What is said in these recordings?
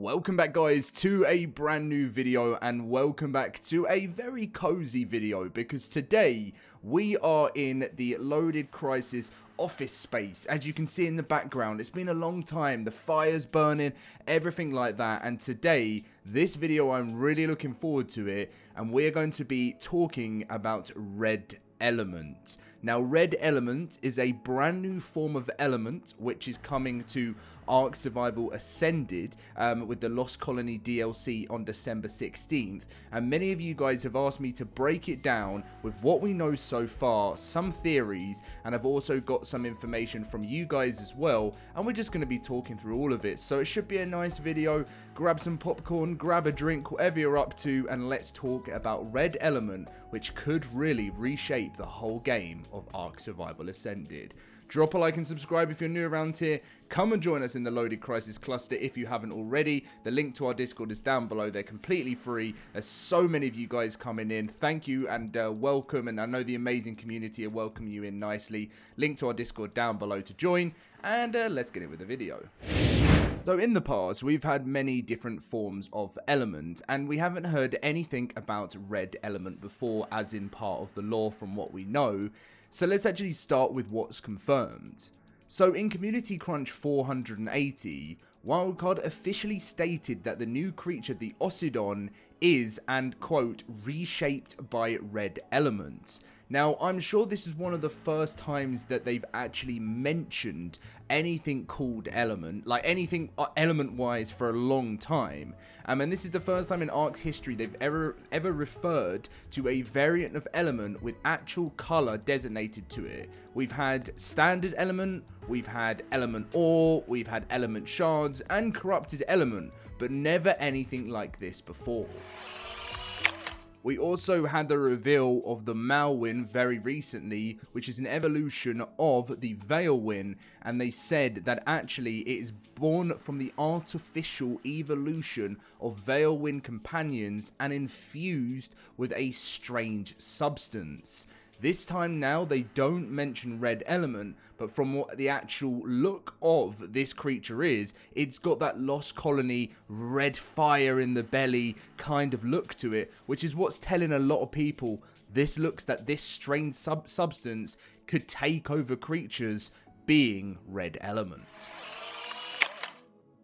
Welcome back guys to a brand new video, and welcome back to a very cozy video because today we are in the LoadedCrysis office space. As you can see in the background, it's been a long time, the fire's burning, everything like that, and today this video I'm really looking forward to it, and we're going to be talking about red element. Now, red element is a brand new form of element which is coming to ARK Survival Ascended with the Lost Colony DLC on December 16th, and many of you guys have asked me to break it down with what we know so far, some theories, and I've also got some information from you guys as well, and we're just going to be talking through all of it. So it should be a nice video. Grab some popcorn, grab a drink, whatever you're up to, and let's talk about red element, which could really reshape the whole game of ARK Survival Ascended. Drop a like and subscribe if you're new around here. Come and join us in the LoadedCrysis cluster if you haven't already. The link to our Discord is down below. They're completely free. There's so many of you guys coming in. Thank you and welcome. And I know the amazing community will welcome you in nicely. Link to our Discord down below to join. And let's get in with the video. So in the past, we've had many different forms of element, and we haven't heard anything about red element before, as in part of the lore from what we know. So let's actually start with what's confirmed. So in Community Crunch 480, Wildcard officially stated that the new creature, the Ossidon, is, and quote, reshaped by red element. Now, I'm sure this is one of the first times that they've actually mentioned anything called element, like anything element-wise for a long time. And this is the first time in ARK's history they've ever referred to a variant of element with actual color designated to it. We've had standard element, we've had element ore, we've had element shards, and corrupted element, but never anything like this before. We also had the reveal of the Malwyn very recently, which is an evolution of the Veilwyn, and they said that actually it is born from the artificial evolution of Veilwyn companions and infused with a strange substance. This time now, they don't mention red element, but from what the actual look of this creature is, it's got that Lost Colony, red fire in the belly kind of look to it, which is what's telling a lot of people this looks that this strange substance could take over creatures, being red element.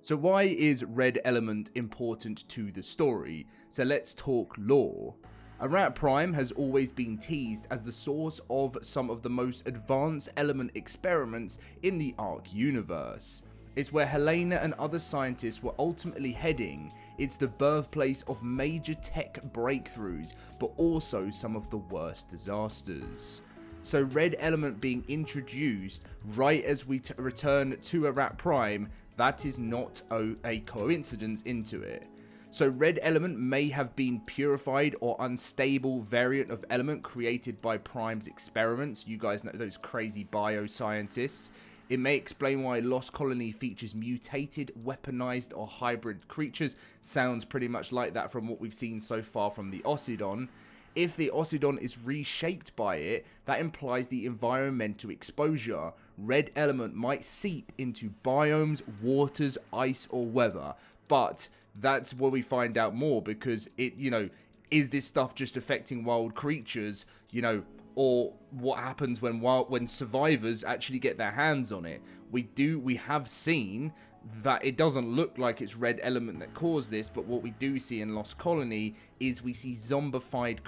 So why is red element important to the story? So let's talk lore. Arat Prime has always been teased as the source of some of the most advanced element experiments in the ARK universe. It's where Helena and other scientists were ultimately heading. It's the birthplace of major tech breakthroughs, but also some of the worst disasters. So red element being introduced right as we return to Arat Prime, that is not a coincidence into it. So red element may have been purified or unstable variant of element created by Prime's experiments. You guys know those crazy bioscientists. It may explain why Lost Colony features mutated, weaponized or hybrid creatures. Sounds pretty much like that from what we've seen so far from the Ossidon. If the Ossidon is reshaped by it, that implies the environmental exposure. Red element might seep into biomes, waters, ice or weather, but that's where we find out more, because it, is this stuff just affecting wild creatures, or what happens when survivors actually get their hands on it? We have seen that it doesn't look like it's red element that caused this, but what we do see in Lost Colony is we see zombified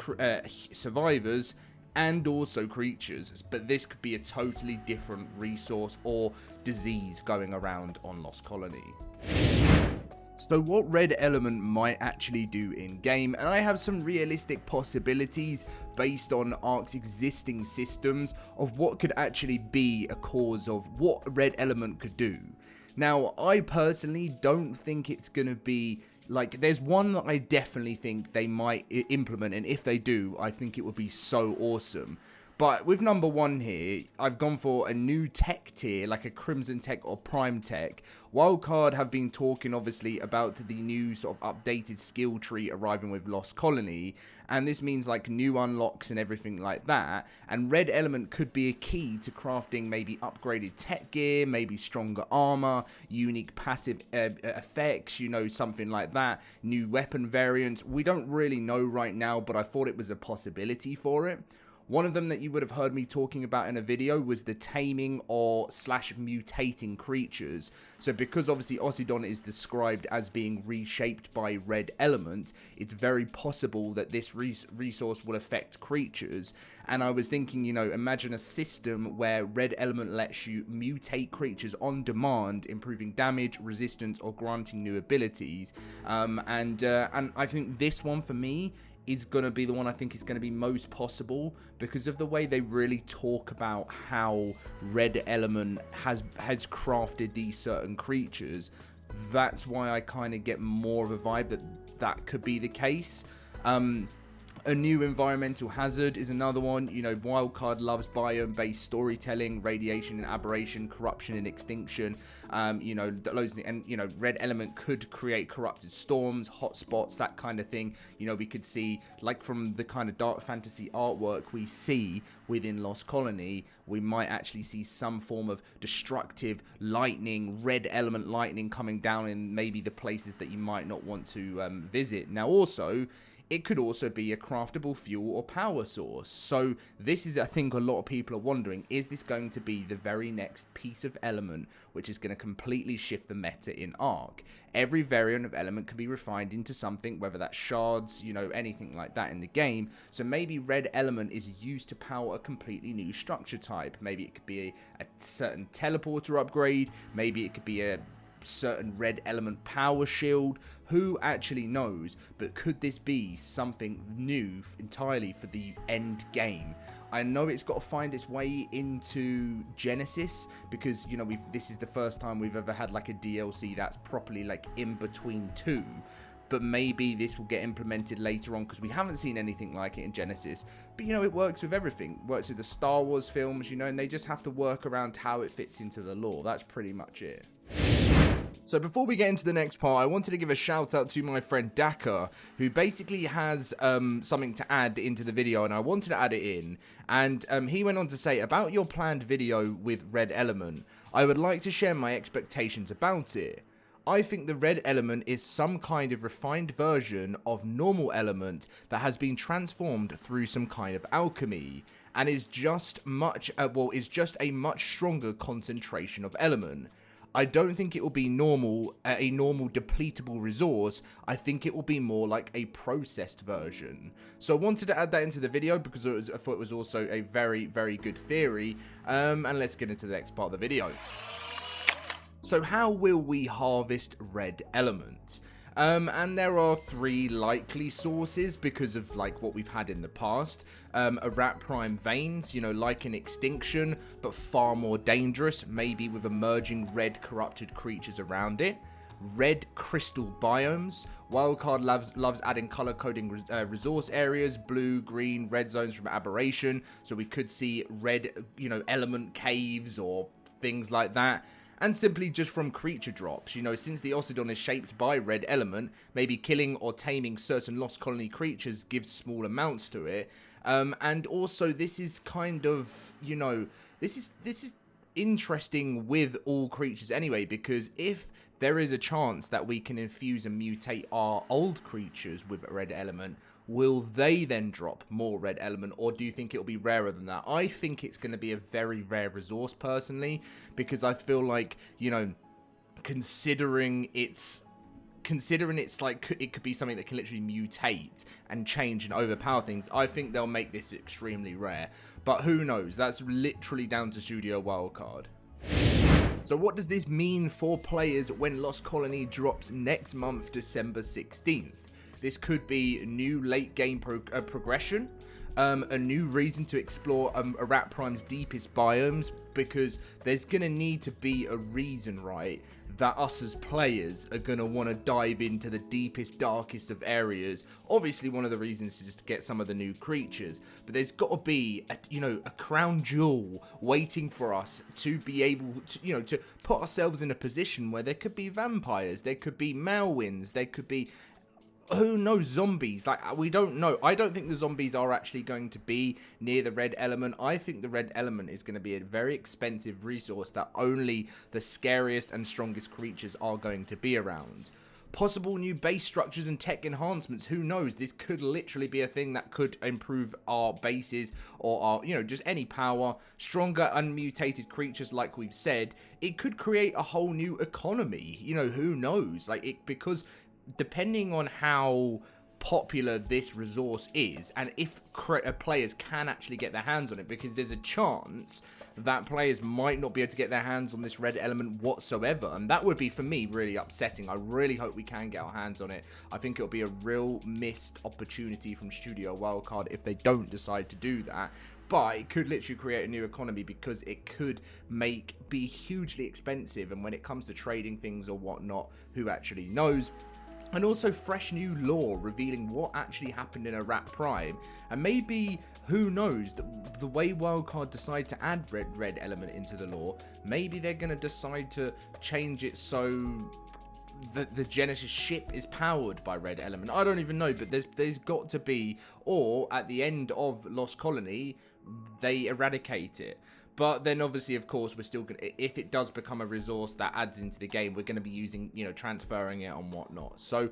survivors and also creatures, but this could be a totally different resource or disease going around on Lost Colony. So what red element might actually do in game, and I have some realistic possibilities based on ARK's existing systems of what could actually be a cause of what red element could do. Now, I personally don't think it's going to be like, there's one that I definitely think they might implement, and if they do, I think it would be so awesome. But with number 1 here, I've gone for a new Tek-tier, like a Crimson Tech or Prime Tech. Wildcard have been talking, obviously, about the new sort of updated skill tree arriving with Lost Colony. And this means, like, new unlocks and everything like that. And Red Element could be a key to crafting maybe upgraded tech gear, maybe stronger armor, unique passive effects, you know, something like that. New weapon variants. We don't really know right now, but I thought it was a possibility for it. One of them that you would have heard me talking about in a video was the taming or / mutating creatures. So because obviously Ossidon is described as being reshaped by Red Element, it's very possible that this resource will affect creatures. And I was thinking, you know, imagine a system where Red Element lets you mutate creatures on demand, improving damage, resistance, or granting new abilities. And I think this one for me is going to be the one I think is going to be most possible because of the way they really talk about how Red Element has crafted these certain creatures. That's why I kind of get more of a vibe that that could be the case. A new environmental hazard is another one. You know, Wildcard loves biome-based storytelling, radiation and aberration, corruption and extinction. You know, loads of and you know, Red Element could create corrupted storms, hotspots, that kind of thing. You know, we could see, like from the kind of dark fantasy artwork we see within Lost Colony, we might actually see some form of destructive lightning, Red Element lightning coming down in maybe the places that you might not want to visit. Now, also, it could also be a craftable fuel or power source. So this is, I think, a lot of people are wondering, is this going to be the very next piece of element which is going to completely shift the meta in ARK? Every variant of element can be refined into something, whether that's shards, you know, anything like that in the game. So maybe Red Element is used to power a completely new structure type. Maybe it could be a certain teleporter upgrade. Maybe it could be a certain Red Element power shield. Who actually knows? But could this be something new entirely for the end game? I know it's got to find its way into Genesis because, you know, this is the first time we've ever had like a DLC that's properly like in between two. But maybe this will get implemented later on because we haven't seen anything like it in Genesis. But, you know, it works with everything. It works with the Star Wars films, you know, and they just have to work around how it fits into the lore. That's pretty much it. So before we get into the next part, I wanted to give a shout out to my friend Daka, who basically has something to add into the video, and I wanted to add it in. And he went on to say, about your planned video with Red Element, I would like to share my expectations about it. I think the Red Element is some kind of refined version of normal element that has been transformed through some kind of alchemy, and is just a much stronger concentration of element. I don't think it will be a normal depletable resource. I think it will be more like a processed version. So I wanted to add that into the video because I thought it was also a very, very good theory. And let's get into the next part of the video. So how will we harvest Red Element? And there are 3 likely sources because of like what we've had in the past. A Rat Prime veins, you know, like an extinction, but far more dangerous, maybe with emerging red corrupted creatures around it. Red crystal biomes. Wildcard loves adding color coding resource areas, blue, green, red zones from aberration. So we could see red, you know, element caves or things like that. And simply just from creature drops. You know, since the Ossidon is shaped by Red Element, maybe killing or taming certain Lost Colony creatures gives small amounts to it. And also this is kind of, you know, this is interesting with all creatures anyway, because if there is a chance that we can infuse and mutate our old creatures with Red Element, will they then drop more Red Element, or do you think it'll be rarer than that? I think it's going to be a very rare resource personally, because I feel like, you know, considering it's like it could be something that can literally mutate and change and overpower things, I think they'll make this extremely rare. But who knows? That's literally down to Studio Wildcard. So what does this mean for players when Lost Colony drops next month, December 16th? This could be new late game progression, a new reason to explore a Rat Prime's deepest biomes, because there's going to need to be a reason, right, that us as players are going to want to dive into the deepest, darkest of areas. Obviously, one of the reasons is to get some of the new creatures, but there's got to be a crown jewel waiting for us to be able to, to put ourselves in a position where there could be vampires, there could be Malwins, there could be, who knows, zombies. Like, we don't know. I don't think the zombies are actually going to be near the red element. I think the red element is going to be a very expensive resource that only the scariest and strongest creatures are going to be around. Possible new base structures and tech enhancements, who knows? This could literally be a thing that could improve our bases or our, just any power. Stronger unmutated creatures, like we've said. It could create a whole new economy. Who knows? Because depending on how popular this resource is, and if players can actually get their hands on it, because there's a chance that players might not be able to get their hands on this red element whatsoever, and that would be, for me, really upsetting. I really hope we can get our hands on it. I think it'll be a real missed opportunity from Studio Wildcard if they don't decide to do that. But it could literally create a new economy, because it could be hugely expensive, and when it comes to trading things or whatnot, who actually knows? And also fresh new lore revealing what actually happened in a Rat Prime. And maybe, who knows, the way Wildcard decide to add red element into the lore, maybe they're going to decide to change it so the Genesis ship is powered by red element. I don't even know, but there's got to be, or at the end of Lost Colony, they eradicate it. But then obviously, of course, we're still going to, if it does become a resource that adds into the game, we're going to be using, transferring it and whatnot. So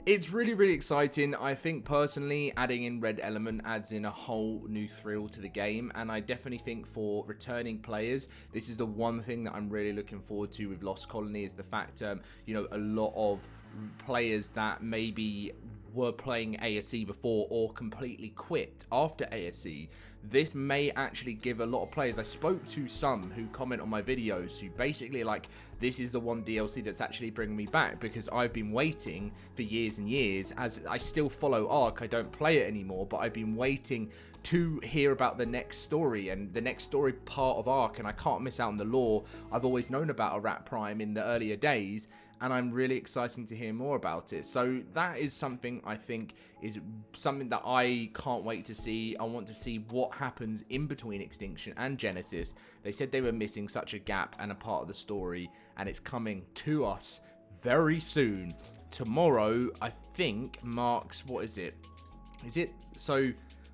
it's really, really exciting. I think personally, adding in red element adds in a whole new thrill to the game. And I definitely think for returning players, this is the one thing that I'm really looking forward to with Lost Colony, is the fact, a lot of players that maybe were playing ASE before or completely quit after ASE, this may actually give a lot of players. I spoke to some who comment on my videos who basically this is the one DLC that's actually bringing me back, because I've been waiting for years and years. As I still follow ARK, I don't play it anymore, but I've been waiting to hear about the next story, and the next story part of ARK, and I can't miss out on the lore. I've always known about a Rat Prime in the earlier days, and I'm really excited to hear more about it. So that is something I think is something that I can't wait to see. I want to see what happens in between Extinction and Genesis. They said they were missing such a gap and a part of the story, and it's coming to us very soon. Tomorrow, I think, marks, what is it? So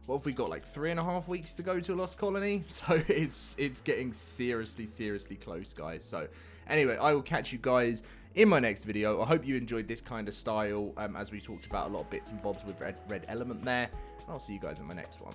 what have we got, 3.5 weeks to go to Lost Colony? So it's getting seriously close, guys. So anyway, I will catch you guys in my next video. I hope you enjoyed this kind of style, as we talked about a lot of bits and bobs with red element there. And I'll see you guys in my next one.